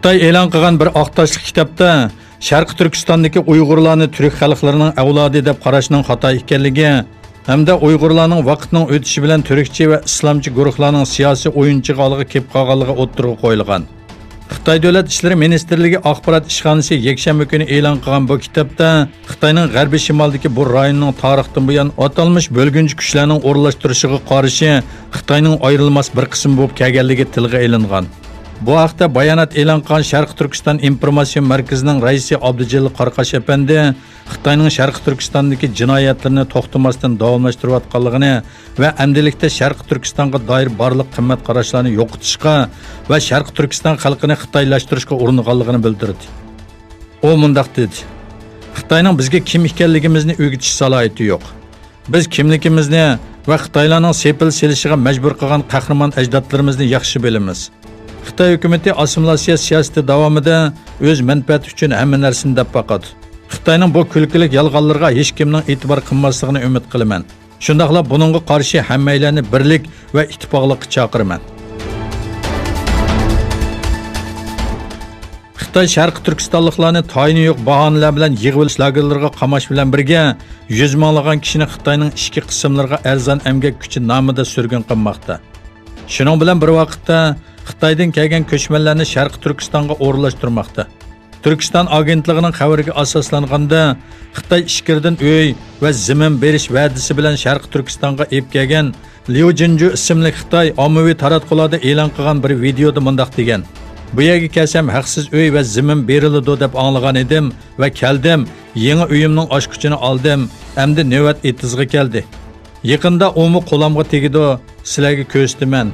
Xitoy e'lon qilgan bir oqtoshlik kitobda Sharqi Turkistondagi Uyg'urlarni turk xalqlarining avlodi deb qarashning xato ekanligi hamda Uyg'urlarning vaqtning o'tishi bilan turkcha va islomchi guruhlarning siyosiy o'yinchig'aligiga kelib qolganligi o'ttirib qo'yilgan. Xitoy Davlat ishlari ministrligi axborot ishxonasi yakshanba kuni e'lon qilgan bu kitobda Xitoyning g'arbiy shimoldagi bu rayonning tarixdan buyon atalmish bo'lgunchi kuchlarning o'rlashtirishiga qarshi Xitoyning ayrilmas bir qismi bo'lib kelganligi tilga ilingan. Bu haqda bayonot e'lon qilgan Sharqi Turkiston informatsion markazining raisi Abdujalil Qarqash apandi Xitoyning Sharqi Turkistondagi jinoyatlarini to'xtamasdan davomlashtirayotganligini va amdilikda Sharqi Turkistonga doir barliq qimmat qarashlarni yo'qotishga va Sharqi Turkiston xalqini xitoylashtirishga uringanligini bildirdi. U mundaq dedi: Xitoyning bizga kim ekanligimizni o'rgatish salohiyati yo'q. Biz kimligimizni va Xitoylarning sepil selishiga majbur qilgan qahramon ajdodlarimizni yaxshi bilamiz. Xitoy hukumatı assimilyatsiya siyosati davomida o'z manfaati uchun hamma narsani deb baqadi. Xitoyning bu kulkilik yolg'onlarga hech kimning e'tibor qilmasligini umid qilaman. Shundaqla buningga qarshi hammalarni birlik va ittifoqlikka chaqiraman. Xitoy Sharqi Turkistonliklarni tayini yo'q bahonalar bilan yig'ilish lagerlariga qamash bilan birga 100 minglagan kishini Xitoyning ichki qismlariga arzon emgak kuchi nomida surgun qilmoqda. Shuning bilan bir vaqtda Xitoydan kelgan ko'chmanlarni Sharqi Turkistonga o'rlashtirmoqda. Turkiston agentligining xabariga asoslanganda Xitoy ishkirdan uy va zamin berish va'dasi bilan Sharqi Turkistonga olib kelgan Liu Jinju ismli Xitoy ommaviy taratqularda e'lon qilgan bir videoda mundaq degan: "Bu yerga kelsam haqsiz uy va zamin beriladi deb anglagan edim va keldim, yangi uyimning ochqichini oldim, endi navbat etizga keldi. Yaqinda o'mi qo'lamga tegidi, sizlarga ko'rsataman."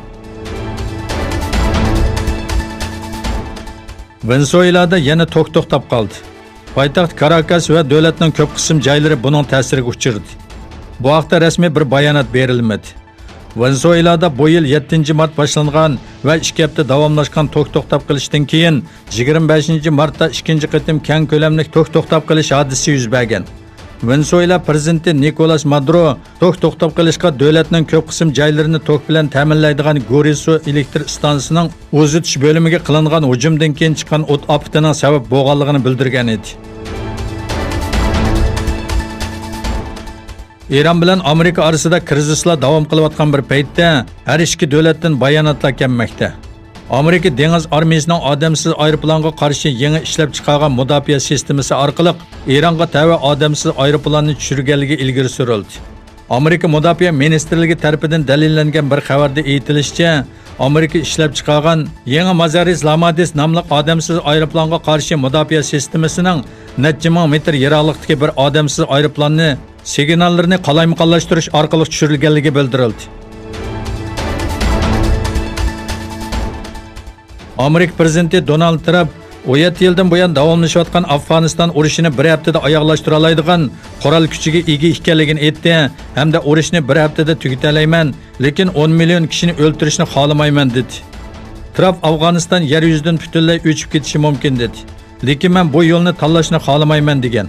Venezuelada yana to'xtab qoldi. Poytaxt Karakas va davlatning ko'p qism joylari buning ta'siriga uchirdi. Bu haqda rasmiy bir bayonot berilmadi. Venezuelada bu yil 7 mart boshlangan va 2 hafta davomlashgan to'xtab qilishdan keyin 25 martda ikkinchi qatim keng ko'lamli to'xtab qilish hodisasi yuz bergan. Venezuela prezidenti Nicolas Maduro to'xtab qilishga davlatning ko'p qism joylarini to'q bilan ta'minlaydigan Gorisu elektr stansiyasining o'zitish bo'limiga qilingan hujumdan keyin chiqqan o't ofatining sabab bo'lganligini bildirgan edi. Eron bilan Amerika orasida krizislar davom qilayotgan bir paytda har ikki davlatdan bayonotlar kelmoqda. Amerika dengiz armiyasining odamsiz aeroplanga qarshi yangi ishlab chiqargan mudofaa sistemasi orqali Eronga tava odamsiz aeroplanni tushirganligi ilgari surildi. Amerika mudofaa ministrligi tomonidan dalillangan bir xabarda aytilishicha, Amerika ishlab chiqargan yangi Mazaris Lamadis nomli odamsiz aeroplanga qarshi mudofaa sistemasining necha ming metr yiroqlikdagi bir odamsiz aeroplanni signallarini qalaymuqallashtirish orqali tushirilganligi bildirildi. Amerika prezidenti Donald Trump 17 yildan buyon davomlashayotgan Afg'oniston urushini bir haftada oyoqlashtira oladigan qurol kuchiga ega ekanligini aytdi hamda urushni bir haftada tugatalayman, lekin 10 million kishini o'ldirishni xohlamayman dedi. Trump Afg'oniston yer yuzidan butunlay o'chib ketishi mumkin dedi. Lekin men bu yo'lni tanlashni xohlamayman degan.